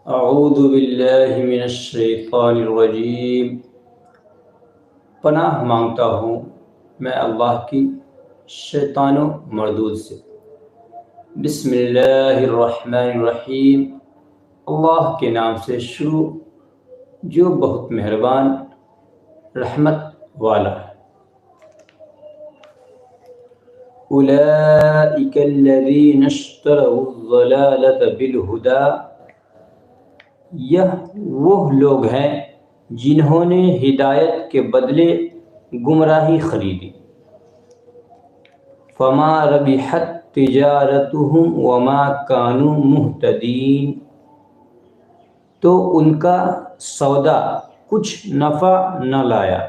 اعوذ باللہ من الشیطان الرجیم۔ پناہ مانگتا ہوں میں اللہ کی شیطان و مردود سے۔ بسم اللہ الرحمن الرحیم۔ اللہ کے نام سے شروع جو بہت مہربان رحمت والا ہے۔ اولئک الذین اشتروا الضلالۃ بالہدی، یہ وہ لوگ ہیں جنہوں نے ہدایت کے بدلے گمراہی خریدی۔ فما ربحت تجارتهم وما كانوا مہتدین، تو ان کا سودا کچھ نفع نہ لایا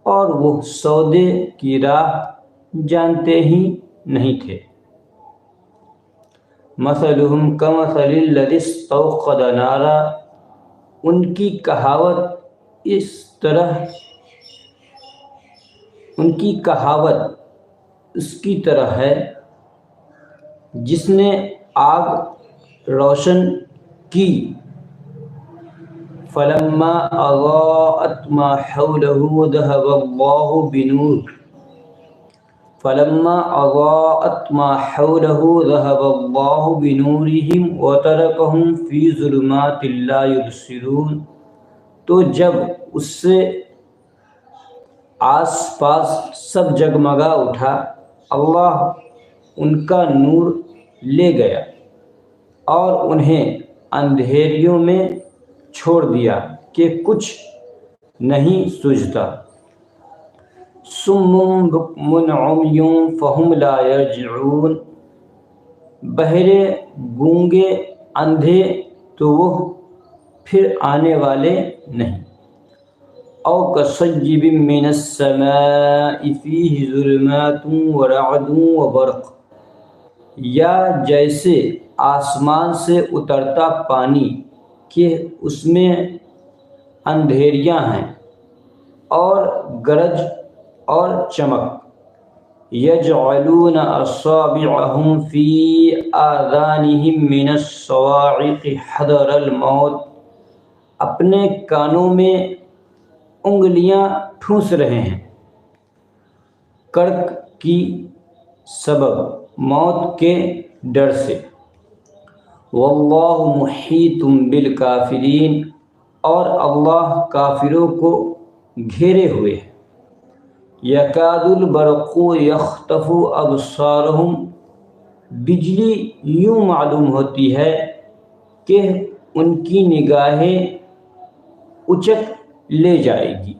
اور وہ سودے کی راہ جانتے ہی نہیں تھے۔ مثلهم کمثل الذی استوقد نارا، ان کی کہاوت اس کی طرح ہے جس نے آگ روشن کی۔ فلما اضاءت ما حوله ذهب الله بنورهم وتركهم في ظلمات لا يبصرون، تو جب اس سے آس پاس سب جگمگا اٹھا، اللہ ان کا نور لے گیا اور انہیں اندھیریوں میں چھوڑ دیا کہ کچھ نہیں سوجھتا۔ صم بکم عمی فہم لا یرجعون، بہرے گونگے اندھے تو وہ پھر آنے والے نہیں۔ او کصیب من السماء فیہ ظلمات ورعد وبرق، یا جیسے آسمان سے اترتا پانی کہ اس میں اندھیریاں ہیں اور گرج اور چمک۔ یجعلون اصابعهم فی آذانهم من الصواعق حذر الموت، اپنے کانوں میں انگلیاں ٹھونس رہے ہیں کڑک کی سبب موت کے ڈر سے۔ واللہ محیط بالکافرین، اور اللہ کافروں کو گھیرے ہوئے ہے۔ یکاد البرق یخطف ابصارهم، بجلی یوں معلوم ہوتی ہے کہ ان کی نگاہیں اچک لے جائے گی۔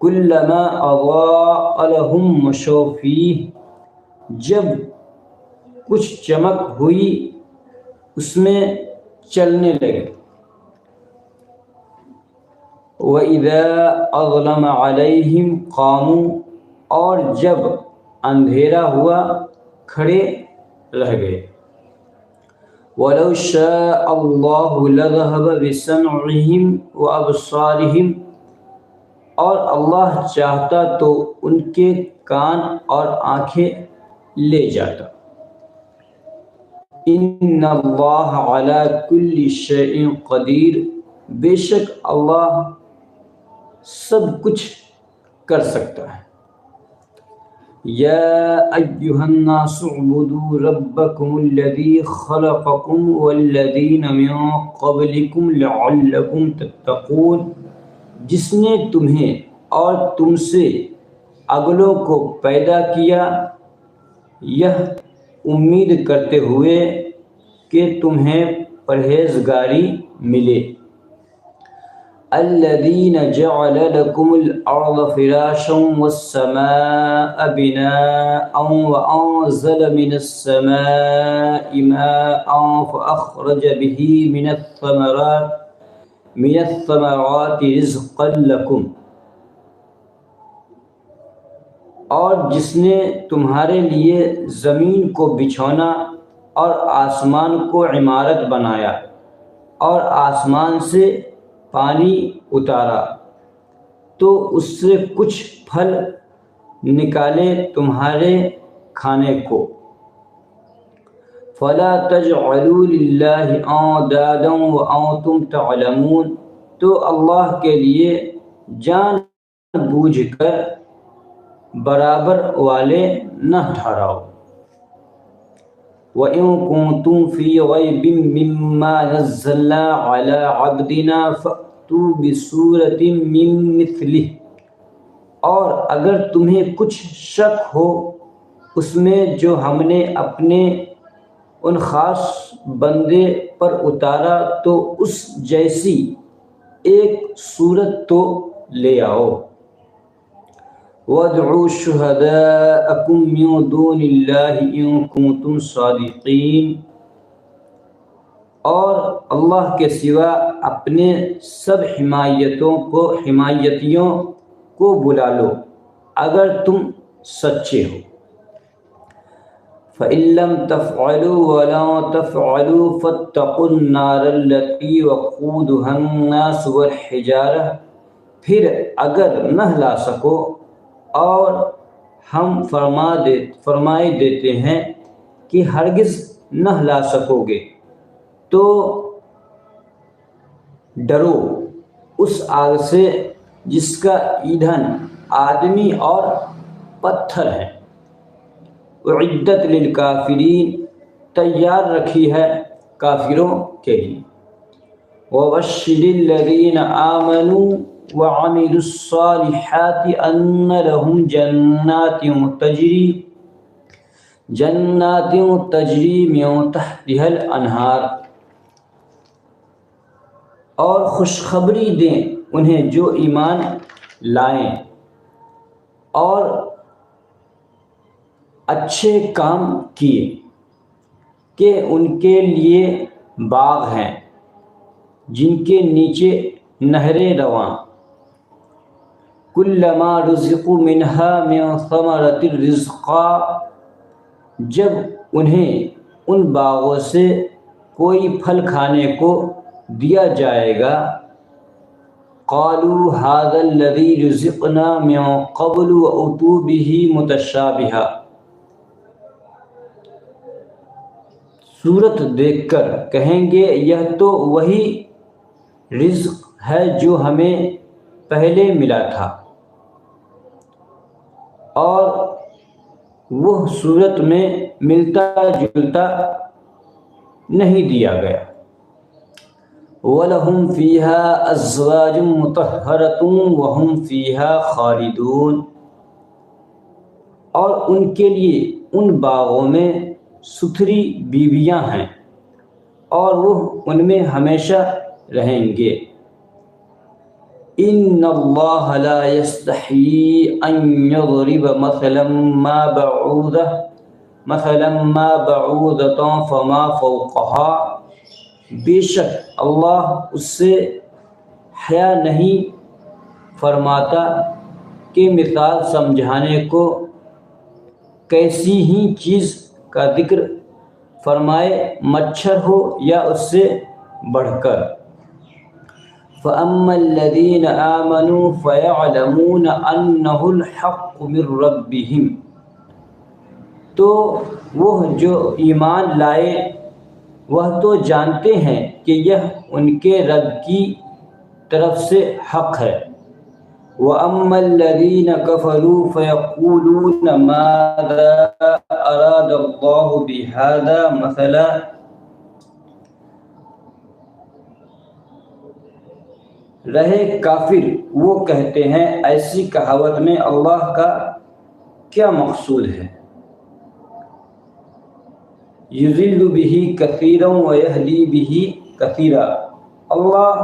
کلما اضاء لهم مشوا فیہ، جب کچھ چمک ہوئی اس میں چلنے لگے۔ وَإِذَا أَظْلَمَ عَلَيْهِمْ قَامُوا، اور جب اندھیرا ہوا کھڑے رہ گئے۔ وَلَوْ شَاءَ اللَّهُ لَذَهَبَ بِسَمْعِهِمْ وَأَبْصَارِهِمْ، اور اللہ چاہتا تو ان کے کان اور آنکھیں لے جاتا۔ ان اللہ علی کل شیء قدیر، بے شک اللہ سب کچھ کر سکتا ہے۔ یا ایھا الناس اعبدوا ربکم الذی خلقکم والذین من قبلکم لعلکم تتقون، جس نے تمہیں اور تم سے اگلوں کو پیدا کیا، یہ امید کرتے ہوئے کہ تمہیں پرہیزگاری ملے۔ الذین جعل لکم الارض فراشا والسماء بناء وانزل من السماء ماء فاخرج به من الثمرات رزقا لکم، اور جس نے تمہارے لیے زمین کو بچھونا اور آسمان کو عمارت بنایا اور آسمان سے پانی اتارا تو اس سے کچھ پھل نکالے تمہارے کھانے کو۔ فلا تجعلوا للہ اندادا وانتم تعلمون، تو اللہ کے لیے جان بوجھ کر برابر والے نہ ٹھہراؤ۔ وَإِن كُنتُمْ فِي رَيْبٍ مِّمَّا نَزَّلْنَا عَلَىٰ عَبْدِنَا فَأْتُوا بِسُورَةٍ مِّن مِّثْلِهِ، اور اگر تمہیں کچھ شک ہو اس میں جو ہم نے اپنے ان خاص بندے پر اتارا، تو اس جیسی ایک صورت تو لے آؤ۔ وَادْعُوا شُهَدَاءَكُم مِّن دُونِ اللَّهِ إِن كُنتُمْ صَادِقِينَ، اور اللہ کے سوا اپنے سب حمایتیوں کو بلا لو اگر تم سچے ہو۔ فَإِن لَّمْ تَفْعَلُوا وَلَن تَفْعَلُوا فَاتَّقُوا النَّارَ الَّتِي وَقُودُهَا النَّاسُ وَالْحِجَارَةُ، پھر اگر نہ لا سکو اور ہم فرمائے دیتے ہیں کہ ہرگز نہ لا سکو گے، تو ڈرو اس آگ سے جس کا ایندھن آدمی اور پتھر ہے، اعدت للکافرین، تیار رکھی ہے کافروں کے لیے۔ وَبَشِّرِ الَّذِينَ آمَنُوا وَعَمِلُوا الصَّالِحَاتِ أَنَّ لَهُمْ جَنَّاتٍ تَجْرِي مِن تَحْتِهَا الْأَنْهَارُ، اور خوشخبری دیں انہیں جو ایمان لائیں اور اچھے کام کیے کہ ان کے لیے باغ ہیں جن کے نیچے نہریں رواں، کلما رزقوا منها من ثمرة رزقا، جب انہیں ان باغوں سے کوئی پھل کھانے کو دیا جائے گا، قالوا هذا الذي رزقنا من قبل وأتوا به متشابها، صورت دیکھ کر کہیں گے یہ تو وہی رزق ہے جو ہمیں پہلے ملا تھا، اور وہ صورت میں ملتا جلتا نہیں دیا گیا۔ وَلَهُمْ فِيهَا أَزْوَاجٌ مُطَهَّرَةٌ وَهُمْ فِيهَا خَالِدُونَ، اور ان کے لیے ان باغوں میں ستھری بیویاں ہیں اور وہ ان میں ہمیشہ رہیں گے۔ ان اللہ لا یستحیی ان یضرب مثلا ما بعوضۃ فما فوقها، بے شک اللہ اس سے حیا نہیں فرماتا کہ مثال سمجھانے کو کیسی ہی چیز کا ذکر فرمائے، مچھر ہو یا اس سے بڑھ کر۔ فَأَمَّا الَّذِينَ آمَنُوا فَيَعْلَمُونَ أَنَّهُ الْحَقُّ مِن رَّبِّهِمْ، تو وہ جو ایمان لائے وہ تو جانتے ہیں کہ یہ ان کے رب کی طرف سے حق ہے۔ وَأَمَّا الَّذِينَ كَفَرُوا فَيَقُولُونَ مَاذَا أَرَادَ اللَّهُ بِهَذَا مَثَلًا، رہے کافر وہ کہتے ہیں ایسی کہاوت میں اللہ کا کیا مقصود ہے۔ یضل بہ کثیرا ویہدی بہ کثیرا، اللہ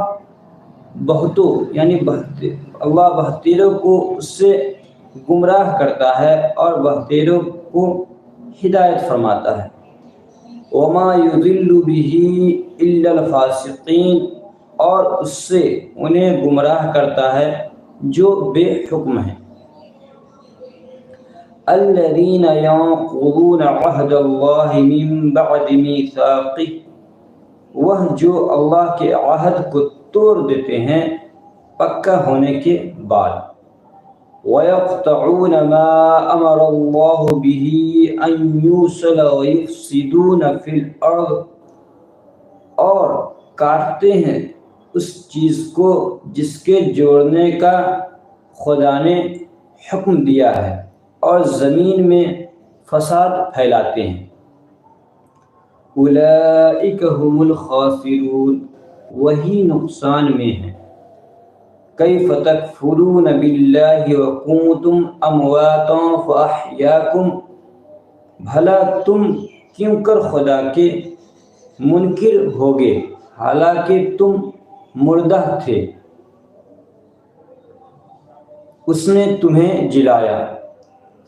بہتیروں کو اس سے گمراہ کرتا ہے اور بہتیروں کو ہدایت فرماتا ہے۔ وما یضل بہ الا الفاسقین، اور اس سے انہیں گمراہ کرتا ہے جو بے حکم ہیں۔ الذین ینقضون عہد اللہ من بعد میثاقہ، وہ جو اللہ کے عہد کو توڑ دیتے ہیں پکا ہونے کے بعد۔ وَيَقْطَعُونَ مَا أَمَرَ اللَّهُ بِهِ أَن يُوصَلَ وَيُفْسِدُونَ فِي الْأَرْضِ، اور کاٹتے ہیں اس چیز کو جس کے جوڑنے کا خدا نے حکم دیا ہے، اور زمین میں فساد پھیلاتے ہیں۔ اولئک هم الخاسرون، وہی نقصان میں ہیں۔ کیف تکفرون باللہ وکنتم امواتا فاحیاکم، بھلا تم کیوں کر خدا کے منکر ہوگے حالانکہ تم مردہ تھے، اس نے تمہیں جلایا۔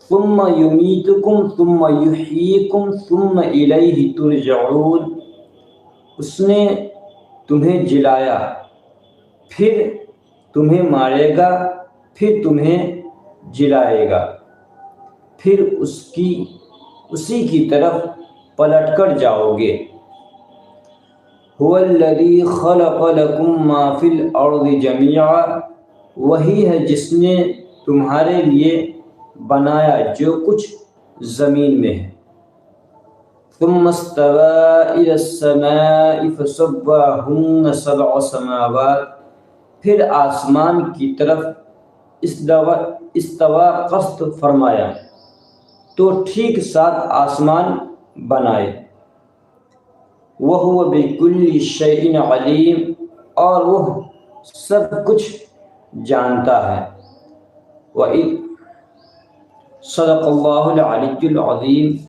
ثم یمیتکم ثم یحییکم ثم الیہ ترجعون، اس نے تمہیں جلایا، پھر تمہیں مارے گا، پھر تمہیں جلائے گا، پھر اسی کی طرف پلٹ کر جاؤ گے۔ هو الذی خلق لکم ما فی الارض جمیعا، وہی ہے جس نے تمہارے لیے بنایا جو کچھ زمین میں ہے۔ ثم استوى إلى السماء فسواهن سبع سماوات، پھر آسمان کی طرف استوا قصد فرمایا تو ٹھیک 7 آسمان بنائے۔ وَهُوَ بِكُلِّ شَيْءٍ عَلِيمٌ، اور وہ سب کچھ جانتا ہے۔ وَإِذْ صدق اللہ العلی العظیم۔